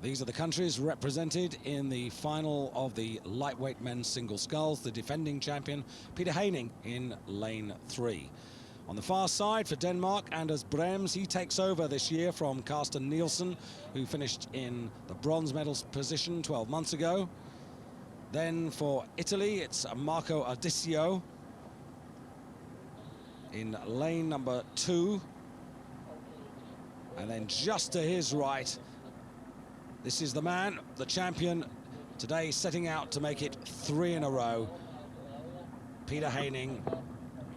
These are the countries represented in the final of the lightweight men's single sculls. The defending champion, Peter Hejning, in lane 3. On the far side for Denmark, Anders Brems, he takes over this year from Carsten Nielsen, who finished in the bronze medal position 12 months ago. Then for Italy, it's Marco Ardisio in lane number 2. And then just to his right, this is the man, the champion, today setting out to make it 3 in a row. Peter Hejning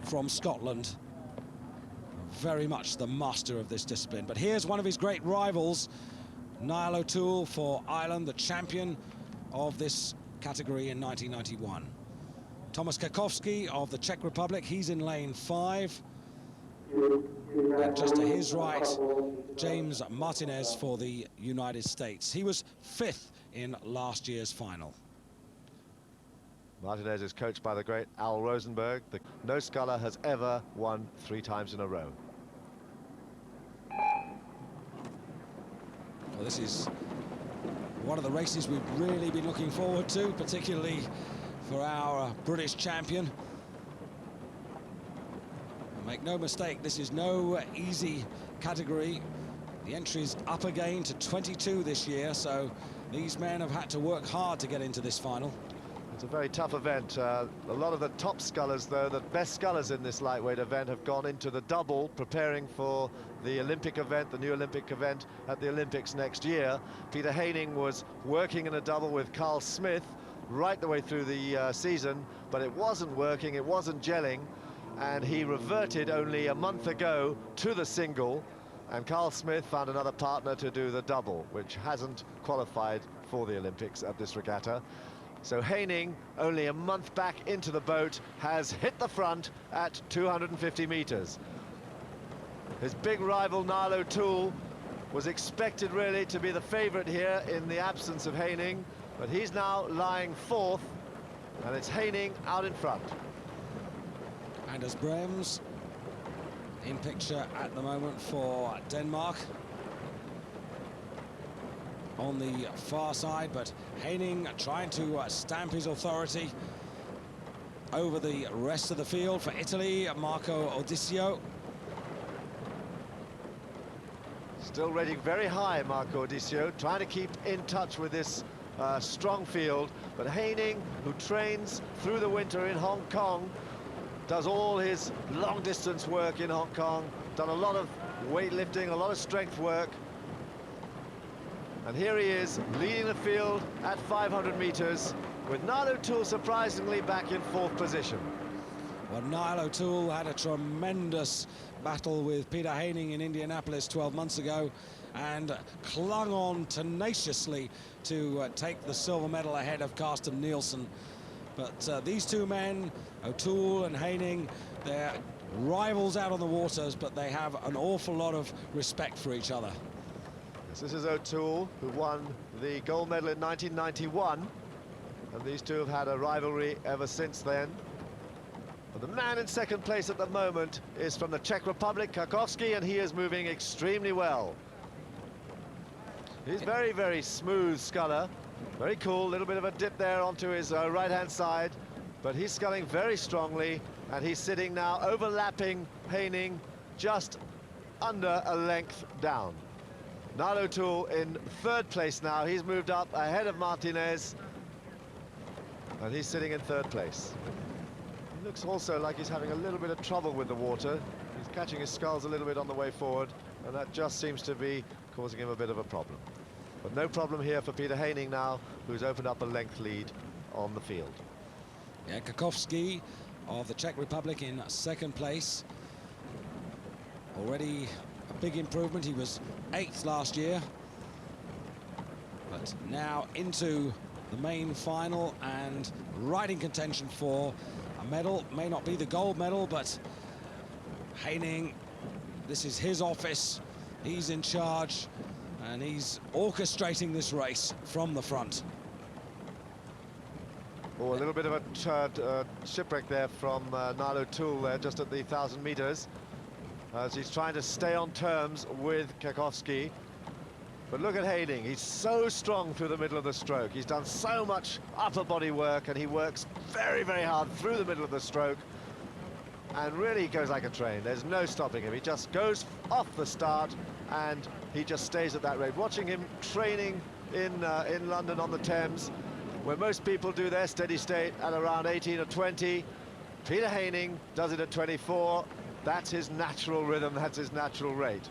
from Scotland, very much the master of this discipline. But here's one of his great rivals, Niall O'Toole for Ireland, the champion of this category in 1991. Tomasz Kakowski of the Czech Republic, he's in lane 5. And just to his right, James Martinez for the United States. He was 5th in last year's final. Martinez is coached by the great Al Rosenberg. No sculler has ever won 3 times in a row. Well, this is one of the races we've really been looking forward to, particularly for our British champion. Make no mistake, this is no easy category. The entry's up again to 22 this year, so these men have had to work hard to get into this final. It's a very tough event. A lot of the top scullers, though, the best scullers in this lightweight event, have gone into the double, preparing for the Olympic event, the new Olympic event at the Olympics next year. Peter Hejning was working in a double with Carl Smith right the way through the season, but it wasn't working, it wasn't gelling. And he reverted only a month ago to the single, and Carl Smith found another partner to do the double, which hasn't qualified for the Olympics at this regatta. So Hejning, only a month back into the boat, has hit the front at 250 meters. His big rival, Niall O'Toole, was expected really to be the favorite here in the absence of Hejning, but he's now lying 4th, and it's Hejning out in front. Anders Brems in picture at the moment for Denmark on the far side, but Hejning trying to stamp his authority over the rest of the field. For Italy, Marco Ardisio. Still rating very high, Marco Ardisio, trying to keep in touch with this strong field, but Hejning, who trains through the winter in Hong Kong, does all his long-distance work in Hong Kong, done a lot of weightlifting, a lot of strength work. And here he is, leading the field at 500 meters, with Niall O'Toole surprisingly back in 4th position. Well, Niall O'Toole had a tremendous battle with Peter Hejning in Indianapolis 12 months ago and clung on tenaciously to take the silver medal ahead of Carsten Nielsen. But these two men, O'Toole and Hejning, they're rivals out on the waters, but they have an awful lot of respect for each other. Yes, this is O'Toole, who won the gold medal in 1991, and these two have had a rivalry ever since then. But the man in 2nd place at the moment is from the Czech Republic, Kakowski, and he is moving extremely well. He's very, very smooth sculler. Very cool, a little bit of a dip there onto his right-hand side, but he's sculling very strongly, and he's sitting now overlapping Hejning just under a length down. Niall O'Toole in 3rd place now. He's moved up ahead of Martinez, and he's sitting in 3rd place. He looks also like he's having a little bit of trouble with the water. He's catching his sculls a little bit on the way forward, and that just seems to be causing him a bit of a problem. But no problem here for Peter Hejning now, who's opened up a length lead on the field. Yeah, Kakowski of the Czech Republic in 2nd place. Already a big improvement. He was 8th last year. But now into the main final and right in contention for a medal. May not be the gold medal, but Hejning, this is his office. He's in charge, and he's orchestrating this race from the front. Oh, a little bit of a shipwreck there from Niall O'Toole there, just at the 1,000 meters, as he's trying to stay on terms with Kakowski. But look at Haining, he's so strong through the middle of the stroke. He's done so much upper body work, and he works very, very hard through the middle of the stroke. And really he goes like a train. There's no stopping him. He just goes off the start, and he just stays at that rate. Watching him training in London on the Thames, where most people do their steady state at around 18 or 20, Peter Haining does it at 24. That's his natural rhythm, that's his natural rate.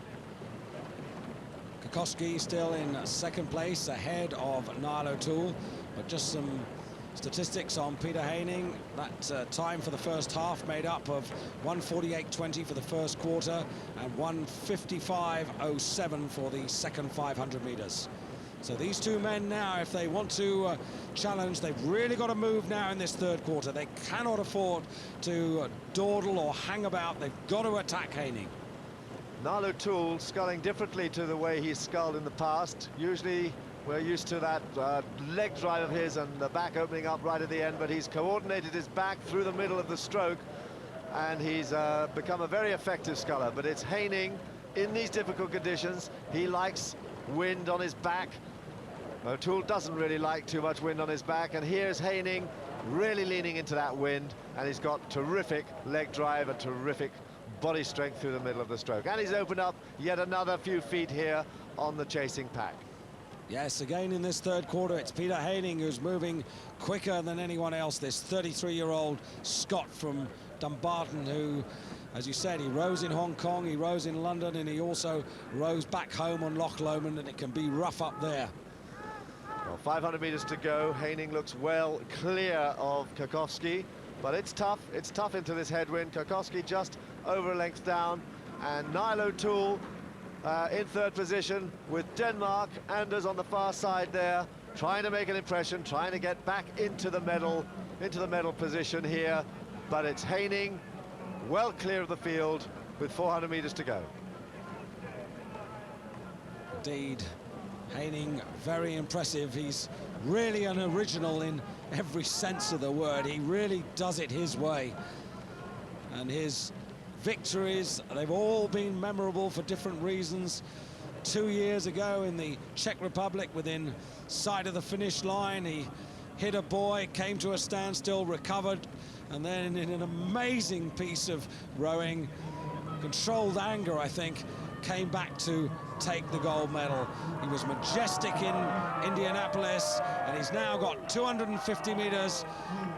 Kokoski still in second place, ahead of Niall O'Toole, but just some statistics on Peter Haining. That time for the first half made up of 1:48.20 for the first quarter and 1:55.07 for the second 500 meters. So these two men now, if they want to challenge, they've really got to move now in this third quarter. They cannot afford to dawdle or hang about. They've got to attack Haining. Niall O'Toole sculling differently to the way he's sculled in the past. Usually we're used to that leg drive of his and the back opening up right at the end, but he's coordinated his back through the middle of the stroke, and he's become a very effective sculler. But it's Haining in these difficult conditions. He likes wind on his back. O'Toole doesn't really like too much wind on his back, and here's Haining really leaning into that wind, and he's got terrific leg drive and terrific body strength through the middle of the stroke, and he's opened up yet another few feet here on the chasing pack. Yes, again in this third quarter, it's Peter Haining who's moving quicker than anyone else, this 33-year-old Scot from Dumbarton, who, as you said, he rose in Hong Kong, he rose in London, and he also rose back home on Loch Lomond, and it can be rough up there. Well, 500 meters to go. Haining looks well clear of Kokoski, but it's tough into this headwind. Kokoski just over a length down, and Niall O'Toole in third position with Denmark. Anders on the far side there, trying to make an impression, trying to get back into the medal position here, but it's Haining well clear of the field with 400 meters to go. Indeed, Haining very impressive. He's really an original in every sense of the word. He really does it his way, and his victories, they've all been memorable for different reasons. 2 years ago in the Czech Republic, within sight of the finish line, he hit a buoy, came to a standstill, recovered, and then in an amazing piece of rowing, controlled anger, I think, came back to take the gold medal. He was majestic in Indianapolis, and he's now got 250 meters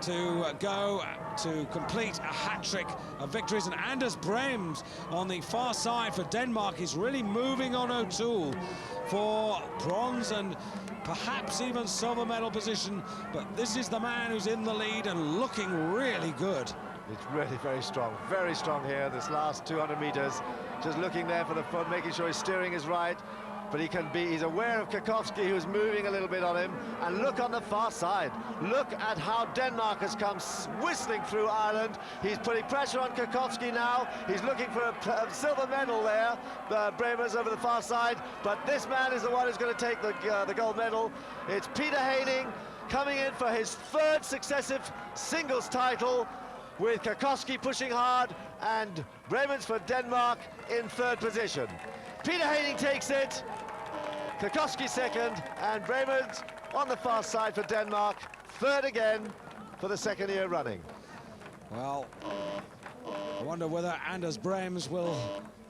to go to complete a hat-trick of victories. And Anders Brems on the far side for Denmark is really moving on O'Toole for bronze and perhaps even silver medal position, but this is the man who's in the lead and looking really good. It's really very strong here, this last 200 meters. Just looking there for the front, making sure his steering is right, but he's aware of Kokoski, who's moving a little bit on him. And look on the far side, look at how Denmark has come whistling through Ireland. He's putting pressure on Kokoski now. He's looking for a silver medal there, Bremers over the far side, but this man is the one who's going to take the gold medal. It's Peter Haining coming in for his third successive singles title, with Kokoski pushing hard and Bremers for Denmark in third position. Peter Haining takes it, Kokoski second, and Bremers on the far side for Denmark, third again for the second year running. Well, I wonder whether Anders Brems will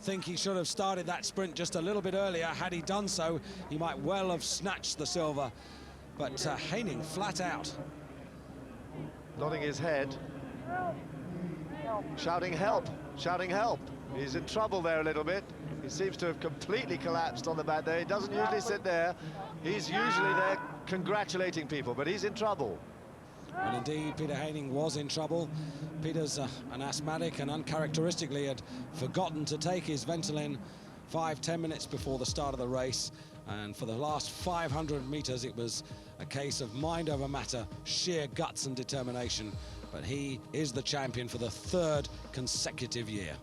think he should have started that sprint just a little bit earlier. Had he done so, he might well have snatched the silver, but Haining flat out. Nodding his head, shouting help, shouting help. He's in trouble there a little bit. He seems to have completely collapsed on the bad day. He doesn't usually sit there. He's usually there congratulating people, but he's in trouble. And indeed, Peter Haining was in trouble. Peter's an asthmatic, and uncharacteristically had forgotten to take his Ventolin 5-10 minutes before the start of the race. And for the last 500 meters, it was a case of mind over matter, sheer guts and determination. But he is the champion for the third consecutive year.